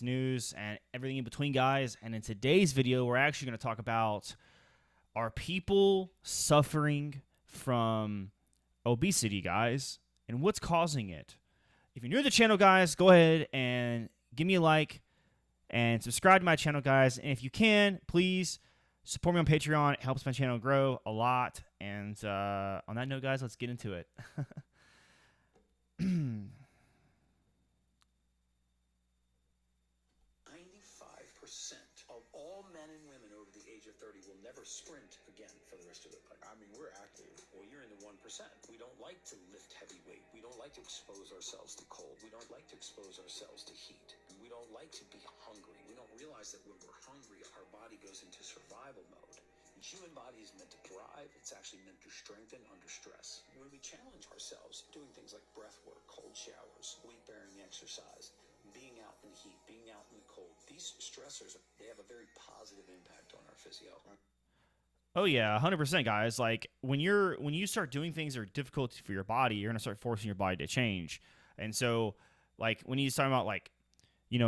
news, and everything in between, guys. And in today's video, we're actually going to talk about, are people suffering from obesity, guys, and what's causing it? If you're new to the channel, guys, go ahead and give me a like and subscribe to my channel, guys. And if you can, please support me on Patreon. It helps my channel grow a lot. And on that note, guys, let's get into it. 95% of all men and women over the age of 30 will never sprint again for the rest of their life. I mean, we're active. Well, you're in the 1%. We don't like to lift heavy weight. We don't like to expose ourselves to cold. We don't like to expose ourselves to heat. And we don't like to be hungry. We don't realize that when we're hungry, our body goes into survival mode. The human body is meant to thrive. It's actually meant to strengthen under stress. When we challenge ourselves, doing things like breath work, cold showers, weight-bearing exercise, being out in the heat, being out in the cold, these stressors, they have a very positive impact on our physio. Oh yeah, 100%, guys. Like when you start doing things that are difficult for your body, you're gonna start forcing your body to change. And so, like when he's talking about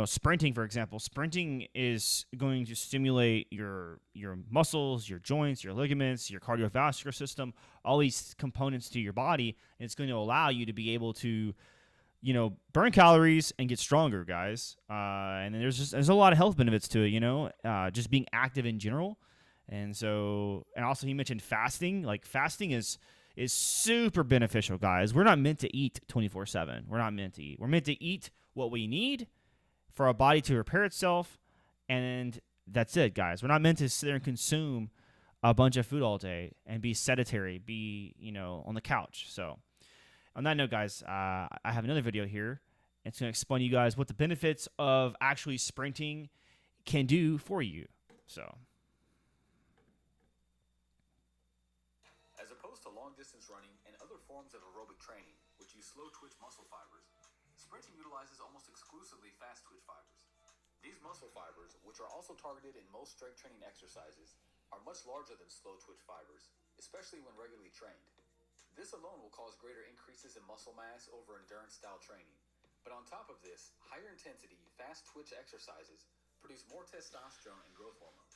sprinting, for example, sprinting is going to stimulate your muscles, your joints, your ligaments, your cardiovascular system, all these components to your body, and it's going to allow you to be able to burn calories and get stronger, guys. And then there's a lot of health benefits to it, just being active in general. And so, and also he mentioned fasting. Like fasting is super beneficial, guys. We're not meant to eat 24/7. We're not meant to eat. We're meant to eat what we need for our body to repair itself, and that's it, guys. We're not meant to sit there and consume a bunch of food all day and be sedentary, be on the couch. So on that note, guys, I have another video here. It's going to explain to you guys what the benefits of actually sprinting can do for you. So, as opposed to long-distance running and other forms of aerobic training, which use slow-twitch muscle fibers, sprinting utilizes almost exclusively fast-twitch fibers. These muscle fibers, which are also targeted in most strength training exercises, are much larger than slow-twitch fibers, especially when regularly trained. This alone will cause greater increases in muscle mass over endurance-style training. But on top of this, higher intensity, fast-twitch exercises produce more testosterone and growth hormone.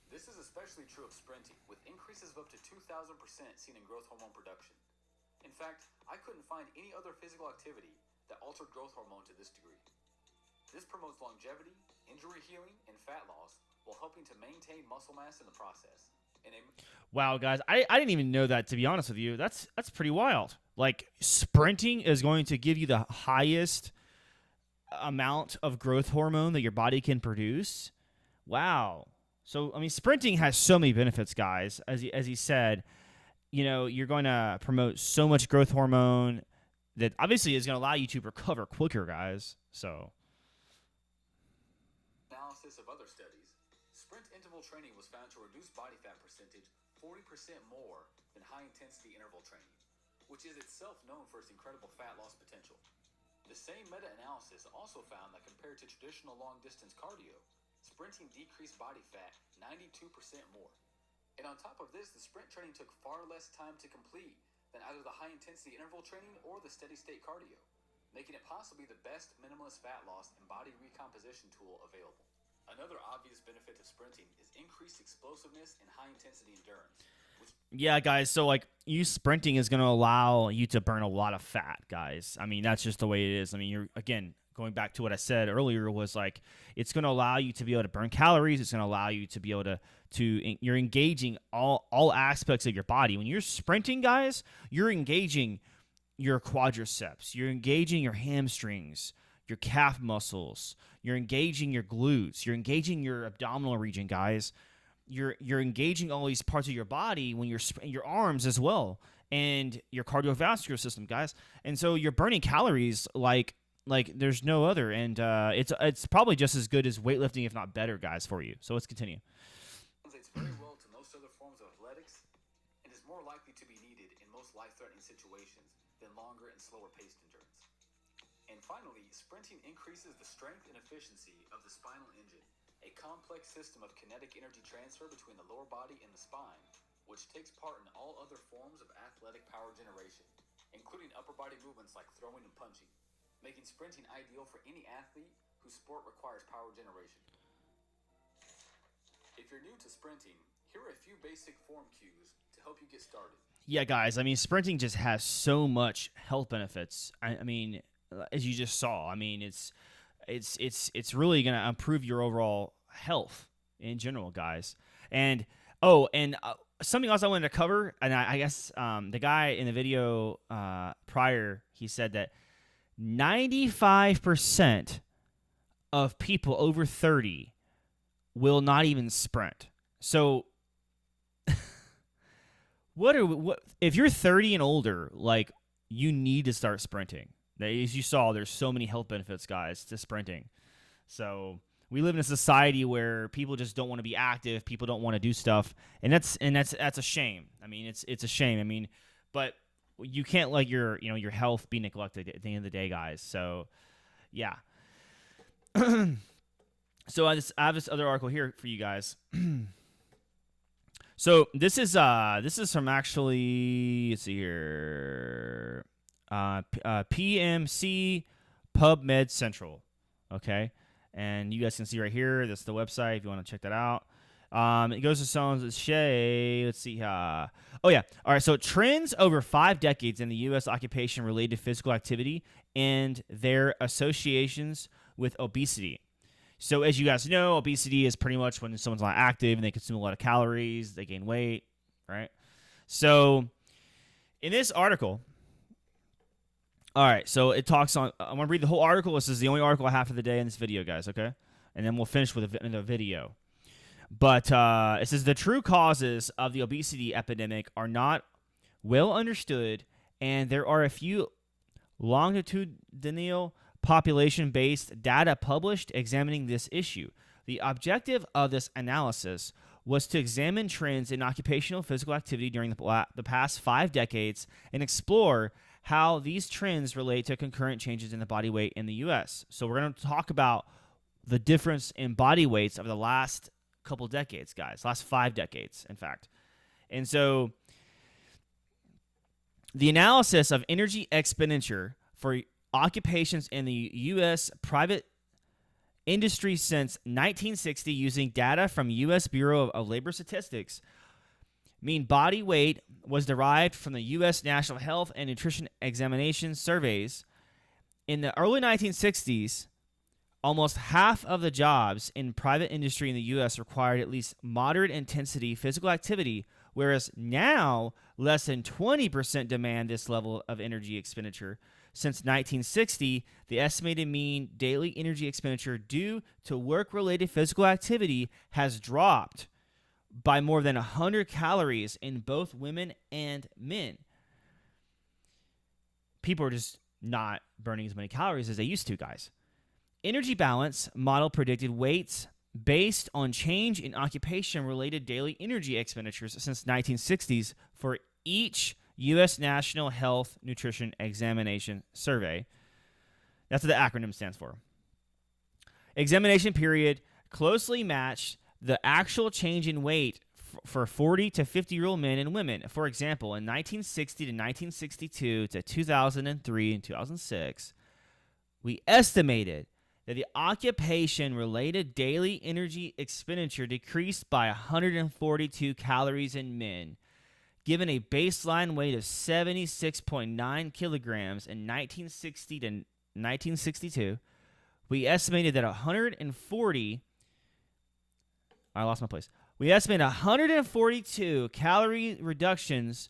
This is especially true of sprinting, with increases of up to 2,000% seen in growth hormone production. In fact, I couldn't find any other physical activity that altered growth hormone to this degree. This promotes longevity, injury healing, and fat loss, while helping to maintain muscle mass in the process. Wow, guys, I didn't even know that, to be honest with you. That's pretty wild. Like, sprinting is going to give you the highest amount of growth hormone that your body can produce. Wow. So, I mean, sprinting has so many benefits, guys. As he said, you're going to promote so much growth hormone that obviously is going to allow you to recover quicker, guys. So, analysis of other studies, sprint interval training was found to reduce body fat percentage 40% more than high-intensity interval training, which is itself known for its incredible fat loss potential. The same meta-analysis also found that compared to traditional long-distance cardio, sprinting decreased body fat 92% more. And on top of this, the sprint training took far less time to complete than either the high-intensity interval training or the steady-state cardio, making it possibly the best minimalist fat loss and body recomposition tool available. Another obvious benefit of sprinting is increased explosiveness and high-intensity endurance. Yeah, guys, so like you sprinting is going to allow you to burn a lot of fat, guys. I mean, that's just the way it is. I mean, you're, again, going back to what I said earlier, was like it's going to allow you to be able to burn calories. It's going to allow you to be able to you're engaging all aspects of your body. When you're sprinting, guys, you're engaging your quadriceps, you're engaging your hamstrings, your calf muscles, you're engaging your glutes, you're engaging your abdominal region, guys. You're engaging all these parts of your body when you're your arms as well, and your cardiovascular system, guys. And so you're burning calories like there's no other, and it's probably just as good as weightlifting, if not better, guys, for you. So let's continue. Translates very well to most other forms of athletics, and is more likely to be needed in most life-threatening situations than longer and slower-paced endurance. And finally, sprinting increases the strength and efficiency of the spinal engine, a complex system of kinetic energy transfer between the lower body and the spine, which takes part in all other forms of athletic power generation, including upper body movements like throwing and punching, making sprinting ideal for any athlete whose sport requires power generation. If you're new to sprinting, here are a few basic form cues to help you get started. Yeah, guys. I mean, sprinting just has so much health benefits. I mean, as you just saw, I mean, it's really gonna improve your overall health in general, guys. And something else I wanted to cover, and I guess the guy in the video prior, he said that 95% of people over 30 will not even sprint. So what if you're 30 and older, like, you need to start sprinting. As you saw, there's so many health benefits, guys, to sprinting. So we live in a society where people just don't want to be active, people don't want to do stuff, and that's a shame. I mean, it's a shame. I mean, but you can't let your health be neglected at the end of the day, guys. So yeah. So I have this other article here for you guys. So this is from, actually, let's see here, PMC PubMed Central, okay, and you guys can see right here. That's the website if you want to check that out. It goes to Sones Shay. Let's see. Oh yeah. All right. So trends over 5 decades in the U.S. occupation related to physical activity and their associations with obesity. So as you guys know, obesity is pretty much when someone's not active and they consume a lot of calories, they gain weight, right? So in this article, all right, so it talks on, I'm going to read the whole article. This is the only article I have for the day in this video, guys, okay? And then we'll finish with the video. But it says the true causes of the obesity epidemic are not well understood, and there are a few longitudinal population-based data published examining this issue. The objective of this analysis was to examine trends in occupational physical activity during the past 5 decades and explore how these trends relate to concurrent changes in the body weight in the U.S. So we're going to talk about the difference in body weights of the last couple decades, guys. Last 5 decades, in fact. And so the analysis of energy expenditure for occupations in the U.S. private industry since 1960 using data from U.S. Bureau of Labor Statistics mean body weight was derived from the U.S. National Health and Nutrition Examination surveys. In the early 1960s, almost half of the jobs in private industry in the U.S. required at least moderate intensity physical activity, whereas now less than 20% demand this level of energy expenditure. Since 1960, the estimated mean daily energy expenditure due to work-related physical activity has dropped by more than 100 calories in both women and men. People are just not burning as many calories as they used to, guys. Energy balance model predicted weights based on change in occupation-related daily energy expenditures since 1960s for each U.S. National Health Nutrition Examination Survey. That's what the acronym stands for. Examination period closely matched the actual change in weight for 40 to 50-year-old men and women. For example, in 1960 to 1962 to 2003 and 2006, we estimated that the occupation-related daily energy expenditure decreased by 142 calories in men, given a baseline weight of 76.9 kilograms in 1960 to 1962. We estimated that 142 calorie reductions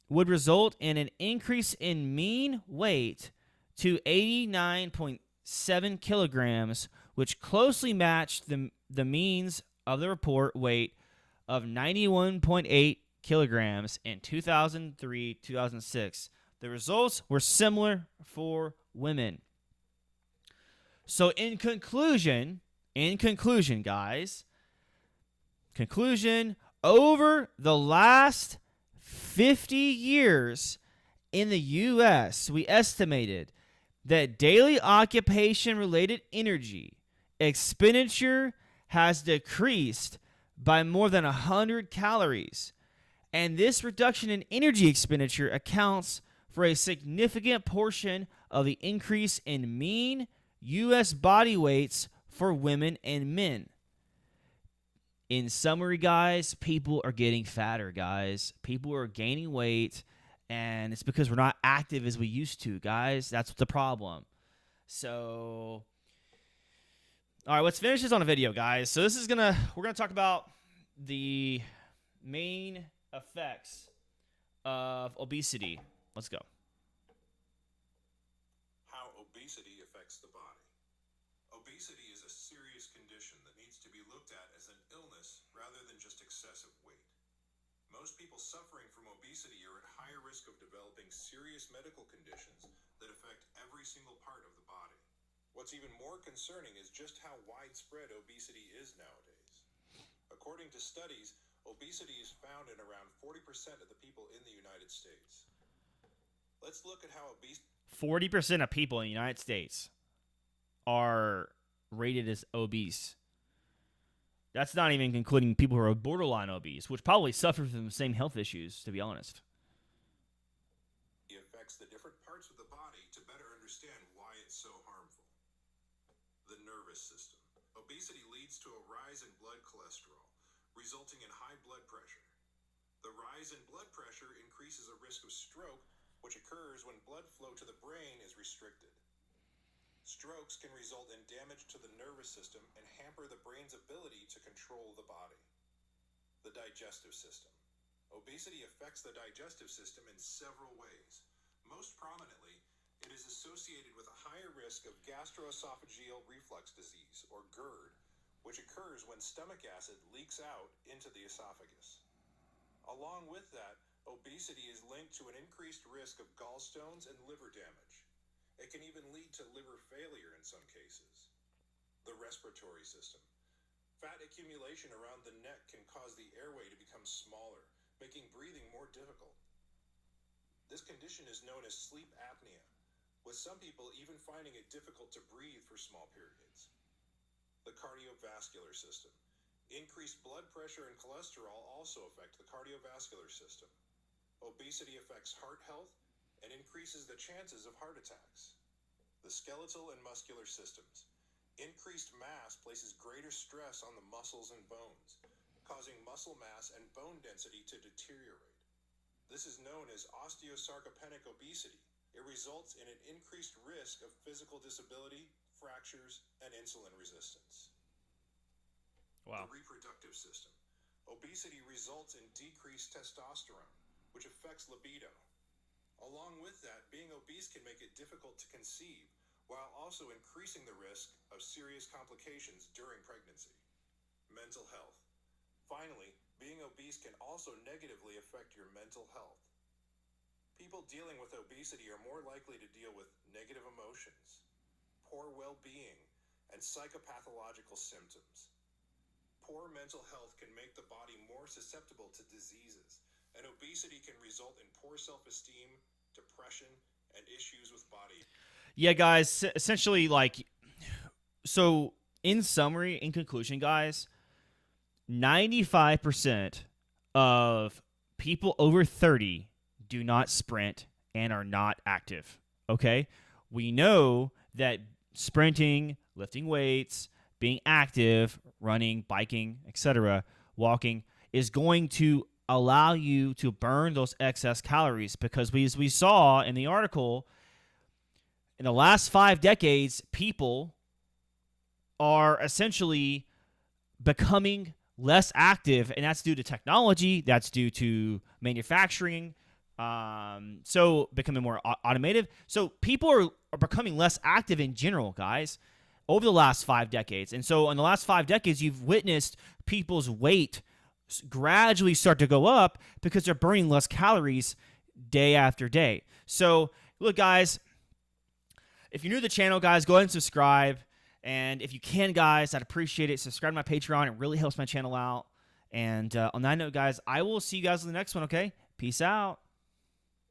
would result in an increase in mean weight to 89.7 kilograms, which closely matched the means of the report weight of 91.8 kilograms in 2003-2006. The results were similar for women. So in conclusion, guys, over the last 50 years in the U.S., we estimated that daily occupation-related energy expenditure has decreased by more than 100 calories. And this reduction in energy expenditure accounts for a significant portion of the increase in mean U.S. body weights for women and men. In summary, guys, people are getting fatter, guys. People are gaining weight, and it's because we're not active as we used to, guys. That's the problem. So, all right, let's finish this on a video, guys. So we're gonna talk about the main effects of obesity. Let's go. How obesity affects the body. Obesity is a serious condition that needs to be looked at as an illness rather than just excessive weight. Most people suffering from obesity are at higher risk of developing serious medical conditions that affect every single part of the body. What's even more concerning is just how widespread obesity is nowadays. According to studies, obesity is found in around 40% of the people in the United States. Let's look at how 40% of people in the United States are rated as obese. That's not even including people who are borderline obese, which probably suffer from the same health issues, to be honest. It affects the different parts of the body to better understand why it's so harmful. The nervous system. Obesity leads to a rise in blood cholesterol, resulting in high blood pressure. The rise in blood pressure increases a risk of stroke, which occurs when blood flow to the brain is restricted. Strokes can result in damage to the nervous system and hamper the brain's ability to control the body. The digestive system. Obesity affects the digestive system in several ways. Most prominently, it is associated with a higher risk of gastroesophageal reflux disease, or GERD, which occurs when stomach acid leaks out into the esophagus. Along with that, obesity is linked to an increased risk of gallstones and liver damage. It can even lead to liver failure in some cases. The respiratory system. Fat accumulation around the neck can cause the airway to become smaller, making breathing more difficult. This condition is known as sleep apnea, with some people even finding it difficult to breathe for small periods. The cardiovascular system. Increased blood pressure and cholesterol also affect the cardiovascular system. Obesity affects heart health and increases the chances of heart attacks. The skeletal and muscular systems. Increased mass places greater stress on the muscles and bones, causing muscle mass and bone density to deteriorate. This is known as osteosarcopenic obesity. It results in an increased risk of physical disability, fractures, and insulin resistance. Wow. The reproductive system. Obesity results in decreased testosterone, which affects libido. Along with that, being obese can make it difficult to conceive, while also increasing the risk of serious complications during pregnancy. Mental health. Finally, being obese can also negatively affect your mental health. People dealing with obesity are more likely to deal with negative emotions, poor well-being, and psychopathological symptoms. Poor mental health can make the body more susceptible to diseases, and obesity can result in poor self-esteem, depression, and issues with body. Yeah, guys, essentially, so in summary, in conclusion, guys, 95% of people over 30 do not sprint and are not active, okay? We know that sprinting, lifting weights, being active, running, biking, etc., walking, is going to allow you to burn those excess calories, because as we saw in the article, in the last 5 decades, people are essentially becoming less active, and that's due to technology, that's due to manufacturing, so becoming more automated. So people are becoming less active in general, guys, over the last 5 decades. And so in the last 5 decades, you've witnessed people's weight gradually start to go up because they're burning less calories day after day. So look, guys, if you're new to the channel, guys, go ahead and subscribe. And if you can, guys, I'd appreciate it. Subscribe to my Patreon. It really helps my channel out. And on that note, guys, I will see you guys in the next one, okay? Peace out.